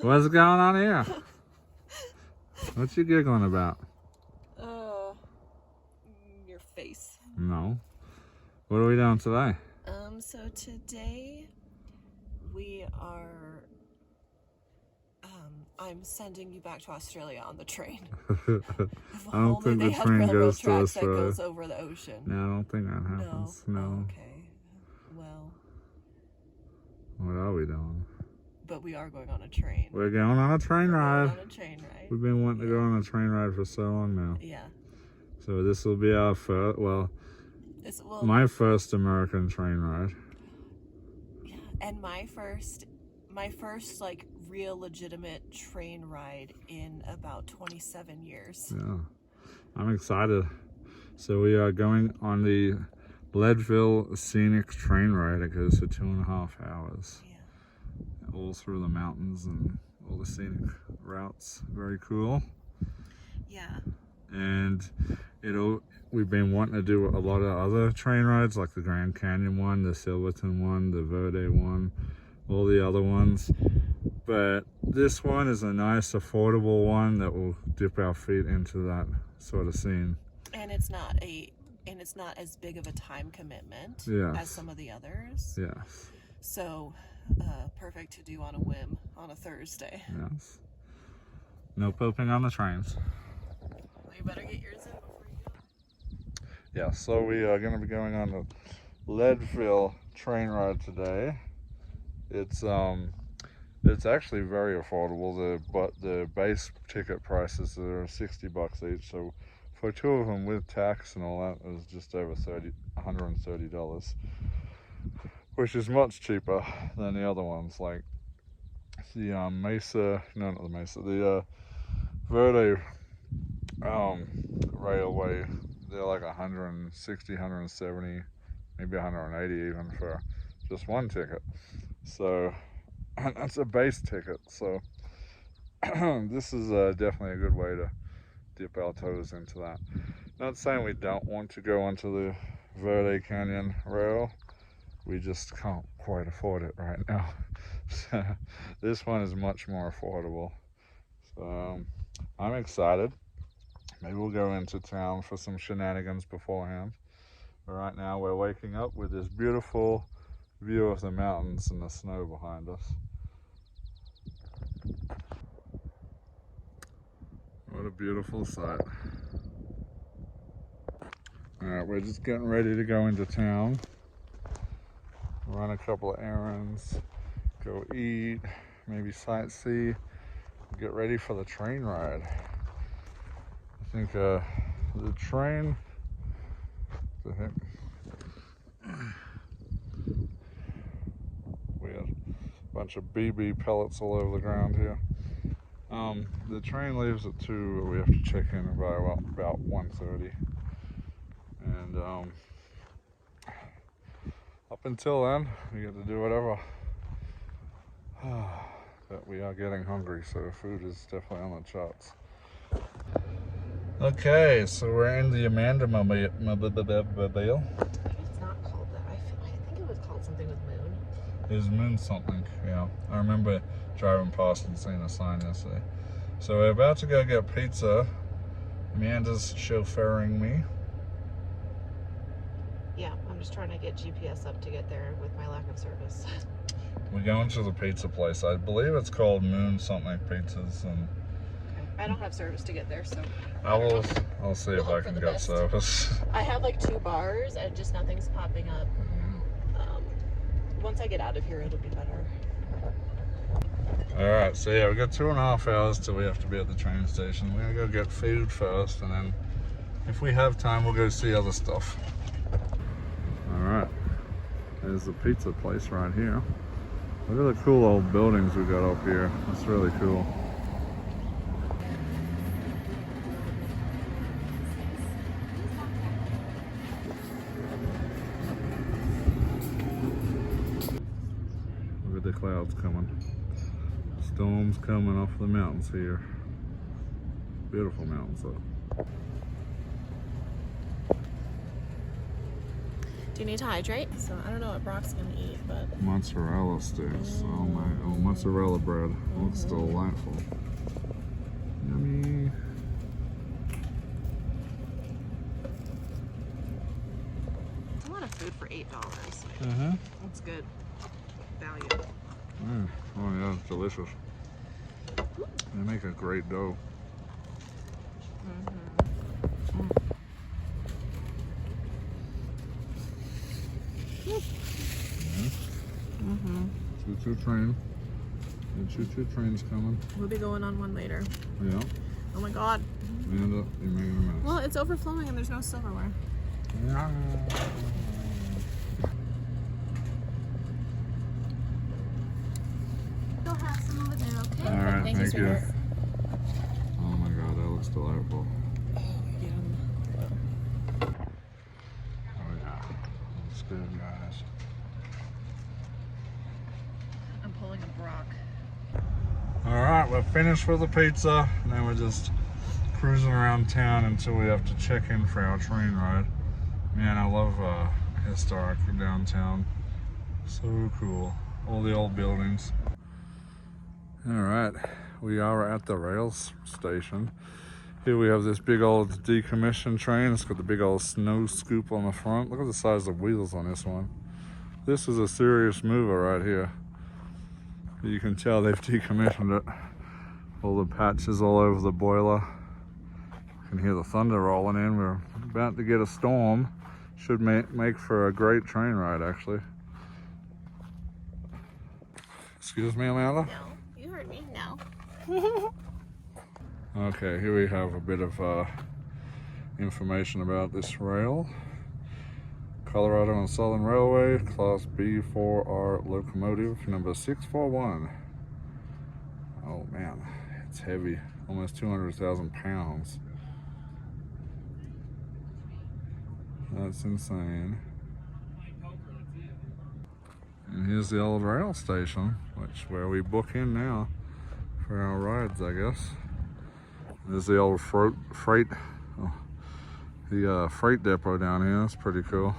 What's going on here? What you giggling about? Your face. No. What are we doing today? So today we are, I'm sending you back to Australia on the train. I don't think the train goes to Australia. That goes over the ocean. No, I don't think that happens. No. Oh, okay. Well. What are we doing? But we are going on a train. We're going on a train ride. On a train ride. We've been wanting to go on a train ride for so long now. Yeah. So this will be our first, my first American train ride. Yeah, and my first like real legitimate train ride in about 27 years. Yeah, I'm excited. So we are going on the Leadville scenic train ride. It goes for 2.5 hours. Yeah. All through the mountains and all the scenic routes. Very cool. Yeah. And we've been wanting to do a lot of other train rides, like the Grand Canyon one, the Silverton one, the Verde one, all the other ones. But this one is a nice, affordable one that will dip our feet into that sort of scene. And it's not as big of a time commitment as some of the others. Yes. So perfect to do on a whim on a Thursday. Yes. No pooping on the trains. Well, you better get yours in before you go. Yeah, so we are going to be going on the Leadville train ride today. It's actually very affordable. But the base ticket prices are $60 each. So for two of them with tax and all that, it was just over $130. Which is much cheaper than the other ones, like the the Verde Railway. They're like 160, 170, maybe 180 even for just one ticket. So that's a base ticket. So this is definitely a good way to dip our toes into that. Not saying we don't want to go onto the Verde Canyon Rail. We just can't quite afford it right now. So this one is much more affordable. So I'm excited. Maybe we'll go into town for some shenanigans beforehand. But right now we're waking up with this beautiful view of the mountains and the snow behind us. What a beautiful sight. Alright, we're just getting ready to go into town. Run a couple of errands, go eat, maybe sightsee, get ready for the train ride. I think the train, we have a bunch of BB pellets all over the ground here. The train leaves at 2, but we have to check in by about 1:30. And up until then, we get to do whatever. But we are getting hungry, so food is definitely on the charts. Okay, so we're in the Amanda-mobile. It's not called that. I think it was called something with moon. It was moon something, yeah. I remember driving past and seeing a sign yesterday. So we're about to go get pizza. Amanda's chauffeuring me. Yeah, I'm just trying to get GPS up to get there with my lack of service. We're going to the pizza place. I believe it's called Moon something pizzas. And okay. I don't have service to get there, so I'll see if I can get service. I have like 2 bars and just nothing's popping up. Once I get out of here, it'll be better. Alright, so yeah, we got 2.5 hours till we have to be at the train station. We're gonna go get food first, and then if we have time, we'll go see other stuff. Alright, there's the pizza place right here. Look at the cool old buildings we got up here. That's really cool. Look at the clouds coming. Storms coming off the mountains here. Beautiful mountains though. Do you need to hydrate? So I don't know what Brock's gonna eat, but mozzarella sticks. Oh my! Oh, mozzarella bread. Looks delightful. Yummy. a lot of food for $8. That's good value. Oh yeah, it's delicious. They make a great dough. Choo-choo train. The choo-choo train's coming. We'll be going on one later. Yeah. Oh my god. Amanda, you're making a mess. Well, it's overflowing and there's no silverware. Yeah. You'll have some over there, okay? Alright, thank you. sweetheart. Oh my god, that looks delightful. Oh, yum. Oh yeah. Looks good, guys. I'm pulling a Brock. Alright, we're finished with the pizza. Now we're just cruising around town until we have to check in for our train ride. Man, I love historic downtown. So cool. All the old buildings. Alright, we are at the rail station. Here we have this big old decommissioned train. It's got the big old snow scoop on the front. Look at the size of the wheels on this one. This is a serious mover right here. You can tell they've decommissioned it. All the patches all over the boiler. You can hear the thunder rolling in. We're about to get a storm. Should make for a great train ride, actually. Excuse me, Amanda? No, you heard me. No. Okay, here we have a bit of information about this rail. Colorado and Southern Railway, Class B4R locomotive, number 641. Oh man, it's heavy, almost 200,000 pounds. That's insane. And here's the old rail station, where we book in now for our rides, I guess. There's the old freight depot down here. That's pretty cool.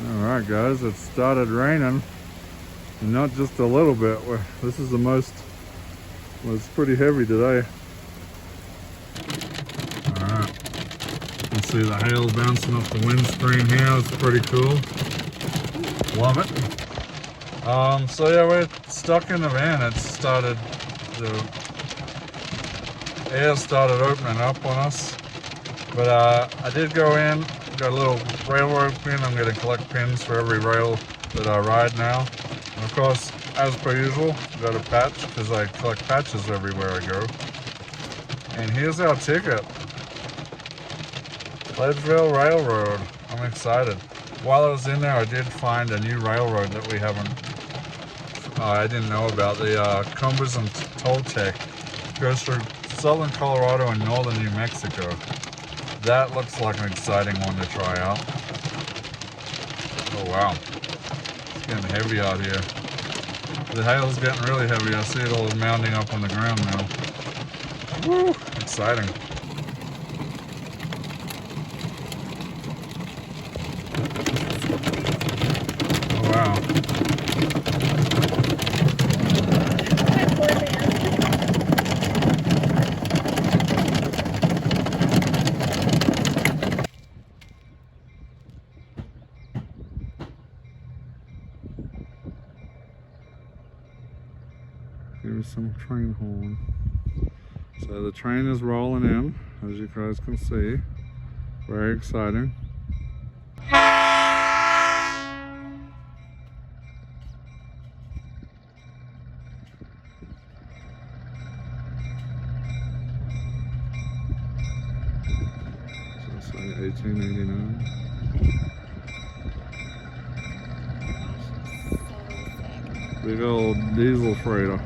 Alright guys, it started raining, and not just a little bit. This is the most, well, it's pretty heavy today. Alright, you can see the hail bouncing off the windscreen here. It's pretty cool. Love it. So yeah, we're stuck in the van. The air started opening up on us. But I did go in, got a little railroad pin. I'm going to collect pins for every rail that I ride now. And of course, as per usual, got a patch because I collect patches everywhere I go. And here's our ticket. Leadville Railroad. I'm excited. While I was in there, I did find a new railroad that we haven't, I didn't know about. The Combers and Toltec goes through southern Colorado and northern New Mexico. That looks like an exciting one to try out. Oh wow, it's getting heavy out here. The hail's getting really heavy. I see it all mounting up on the ground now. Woo, exciting. Oh wow. Here's some train horn. So the train is rolling in, as you guys can see. Very exciting. So say 1889. Big old diesel freighter.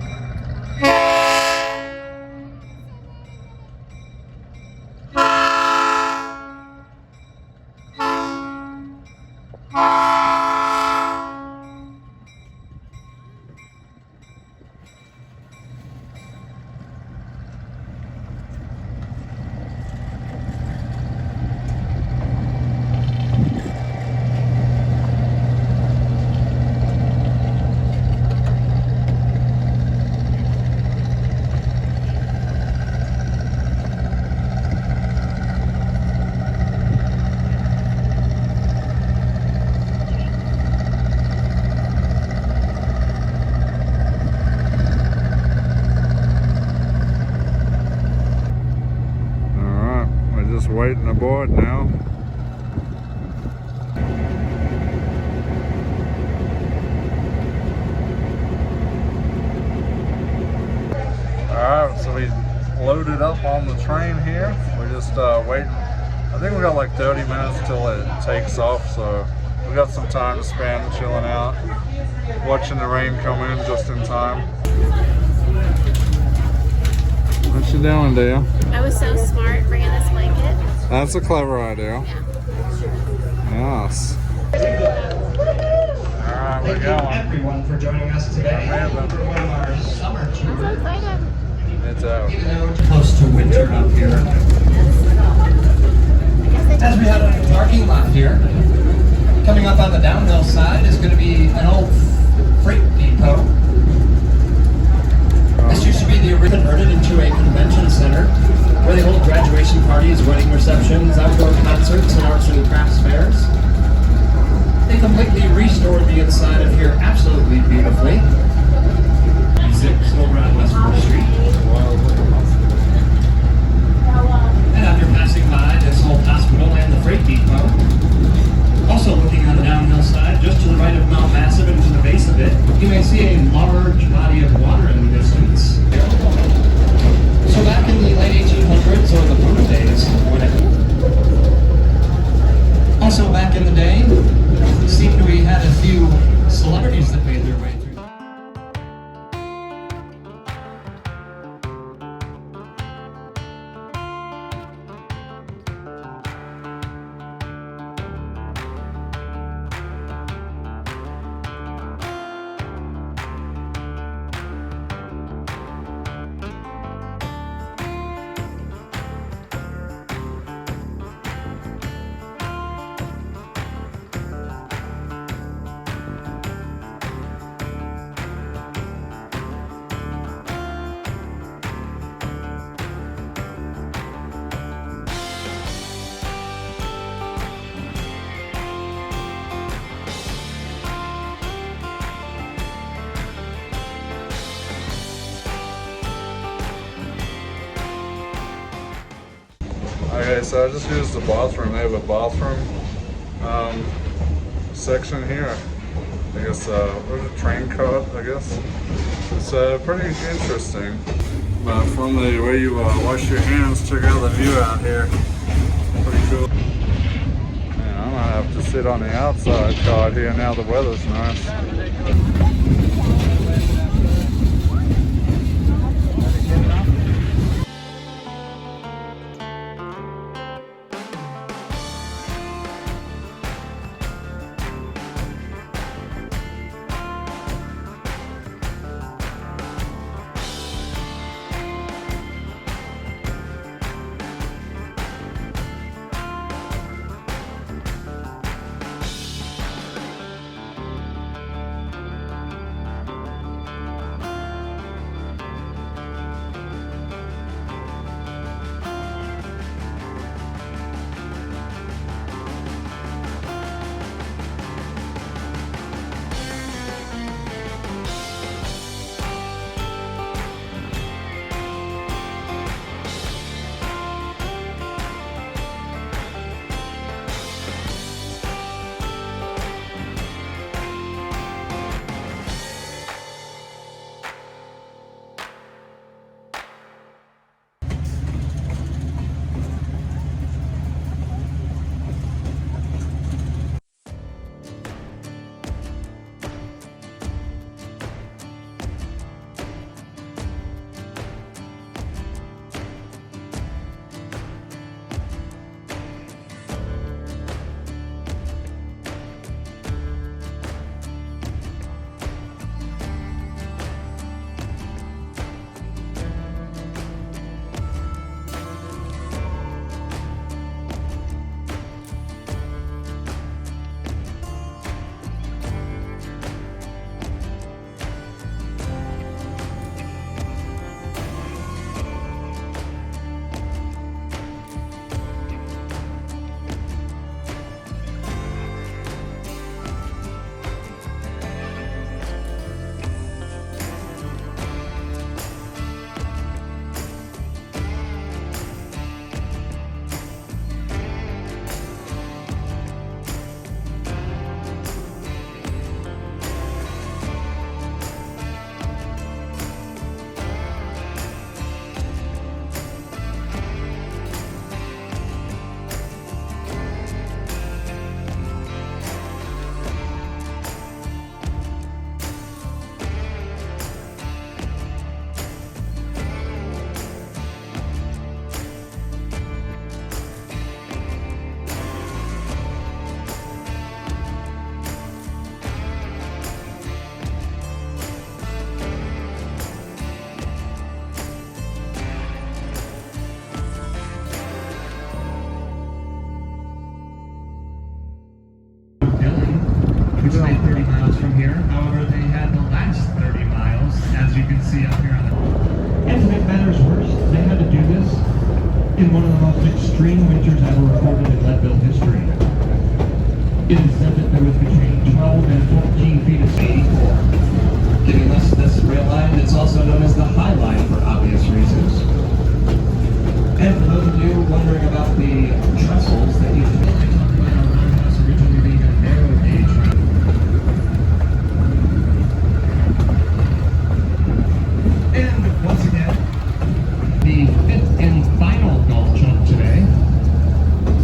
just waiting aboard now. Alright, so we loaded up on the train here. We're just waiting. I think we got like 30 minutes till it takes off, so we got some time to spend chilling out, watching the rain come in just in time. What you doing, Dale? I was so smart bringing this blanket. That's a clever idea. Yeah. Yes. Alright, we're going. Everyone for joining us today for one of our summer I'm so tours. excited. It's out. Close to winter up here. As we head on the parking lot here, coming up on the downhill side is going to be an old freight depot. This used to be the original, converted into a convention center where they hold graduation parties, wedding receptions, outdoor concerts, and arts and crafts fairs. They completely restored the inside of here absolutely beautifully. 6 over on West 4th Street. And after passing by this old hospital and the freight depot, also looking on the downhill side, just to the right of Mount Massive and to the base of it, you may see a large body of water in the distance. So back in the late 1800s or the boom days, whatever. Also back in the day, it seemed we had a few celebrities that made their way through. Okay, so I just used the bathroom. They have a bathroom section here. I guess, what is it, train cut, I guess. It's pretty interesting. But from the way you wash your hands, check out the view out here. Pretty cool. Man, I might have to sit on the outside card here now the weather's nice. which made 30 miles from here. However, they had the last 30 miles, as you can see up here on the... And to make matters worse, they had to do this in one of the most extreme winters ever recorded in Leadville history. It is said that there was between 12 and 14 feet of 84. Giving us this rail line, it's also known as the High Line for obvious reasons. And for those of you wondering about the trestles that you can talk about our roundhouse originally being a narrow gauge round. And once again, the fifth and final golf jump today.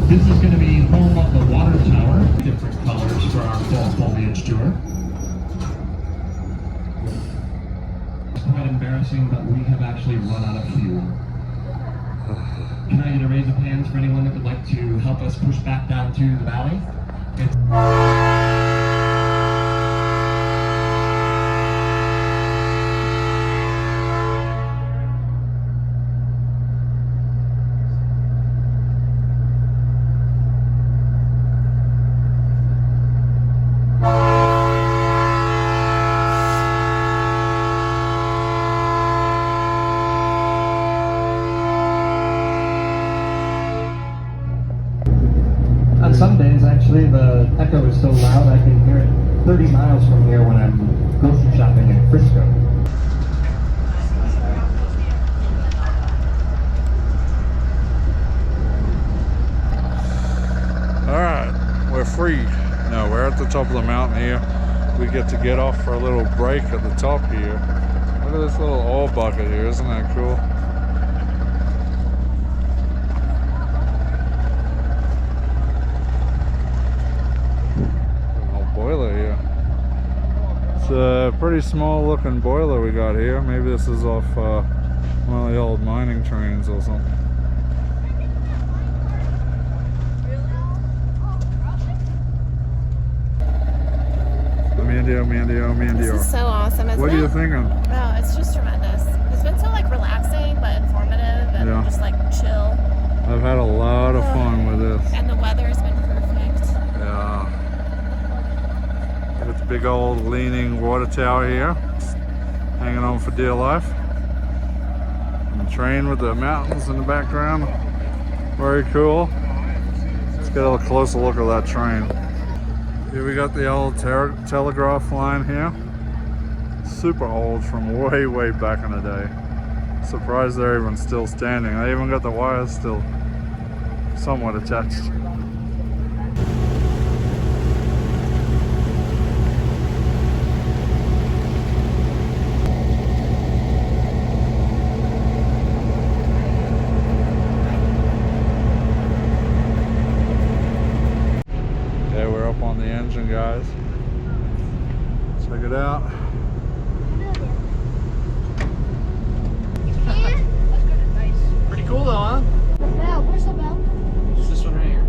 This is going to be home of the water tower. Different colors for our fall foliage tour. It's quite embarrassing, but we have actually run out of fuel. Can I get a raise of hands for anyone that would like to help us push back down to the valley? On some days, actually, the echo is so loud I can hear it 30 miles from here when I'm grocery shopping in Frisco. Alright, we're free. No, we're at the top of the mountain here. We get to get off for a little break at the top here. Look at this little oil bucket here, isn't that cool? Boiler here. It's a pretty small looking boiler we got here. Maybe this is off one of the old mining trains or something. Mandio. This is so awesome, isn't it? What are you thinking? Oh, it's just tremendous. It's been so like relaxing but informative and Yeah. just like chill. I've had a lot of fun with this. And the weather's been perfect. Yeah. Got the big old leaning water tower here, hanging on for dear life. And the train with the mountains in the background. Very cool. Let's get a closer look at that train. Here we got the old telegraph line here. Super old from way back in the day. Surprised they're even still standing. They even got the wires still somewhat attached. Okay, we're up on the engine, guys. Check it out. Pretty cool though, huh? The bell, where's the bell? It's this one right here.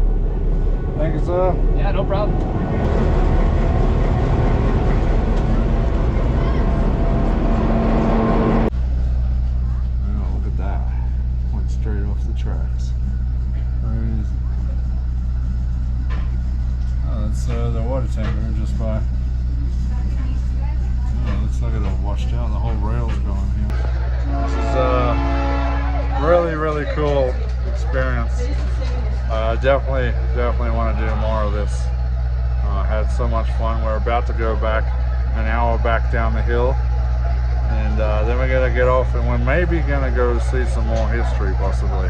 Thank you, sir. Yeah, no problem. Oh, look at that. Went straight off the tracks. Crazy. Oh, that's the water tank we were just by. Oh, looks like it washed out. The whole rail's going here. This is a really cool experience. Definitely want to do more of this. Had so much fun. We're about to go back an hour back down the hill, and then we're gonna get off, and we're maybe gonna go see some more history, possibly.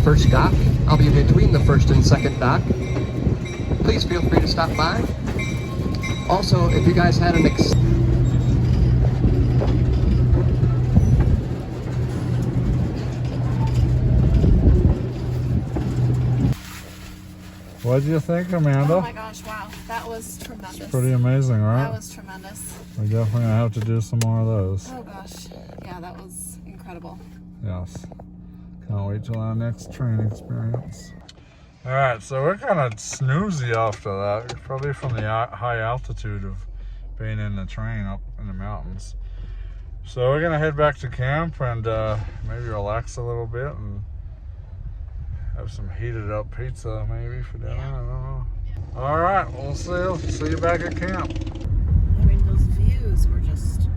First dock. I'll be between the first and second dock. Please feel free to stop by. Also, if you guys had an What do you think, Amanda? Oh my gosh, wow. That was tremendous. Pretty amazing, right? That was tremendous. We're definitely gonna have to do some more of those. Oh gosh. Yeah, that was incredible. Yes. Can't wait till our next train experience. Alright, so we're kind of snoozy after that. Probably from the high altitude of being in the train up in the mountains. So we're gonna head back to camp and maybe relax a little bit and have some heated up pizza maybe for dinner. I don't know. Alright, we'll see you back at camp. I mean, those views were just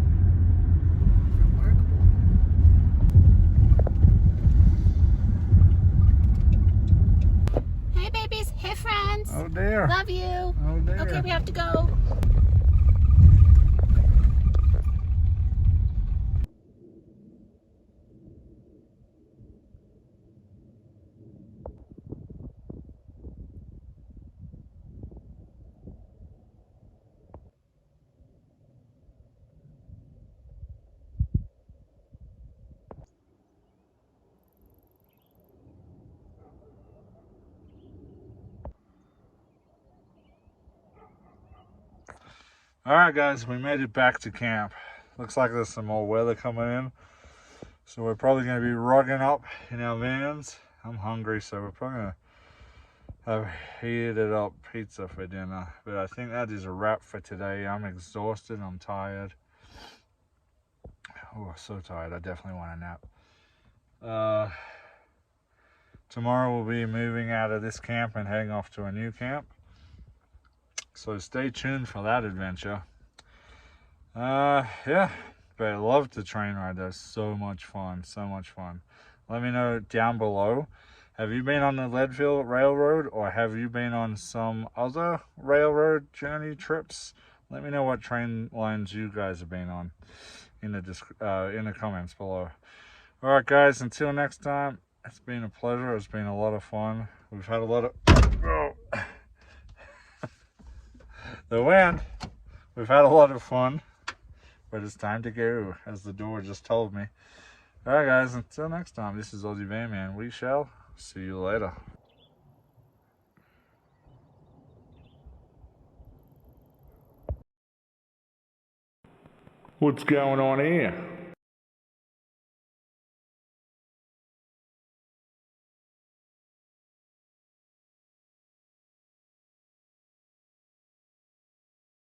remarkable. Hey, babies. Hey, friends. Oh dear. Love you. Oh dear. Okay, we have to go. Alright guys, we made it back to camp. Looks like there's some more weather coming in. So we're probably going to be rugging up in our vans. I'm hungry, so we're probably going to have heated up pizza for dinner. But I think that is a wrap for today. I'm exhausted, I'm tired. Oh, so tired, I definitely want a nap. Tomorrow we'll be moving out of this camp and heading off to a new camp. So stay tuned for that adventure. Yeah, but I love the train ride. That's so much fun, so much fun. Let me know down below. Have you been on the Leadville Railroad or have you been on some other railroad journey trips? Let me know what train lines you guys have been on in the comments below. All right, guys, until next time, it's been a pleasure. It's been a lot of fun. We've had a lot of... Oh. The wind. We've had a lot of fun, but it's time to go, as the door just told me. Alright guys, until next time, this is Aussie Van Man. We shall see you later. What's going on here?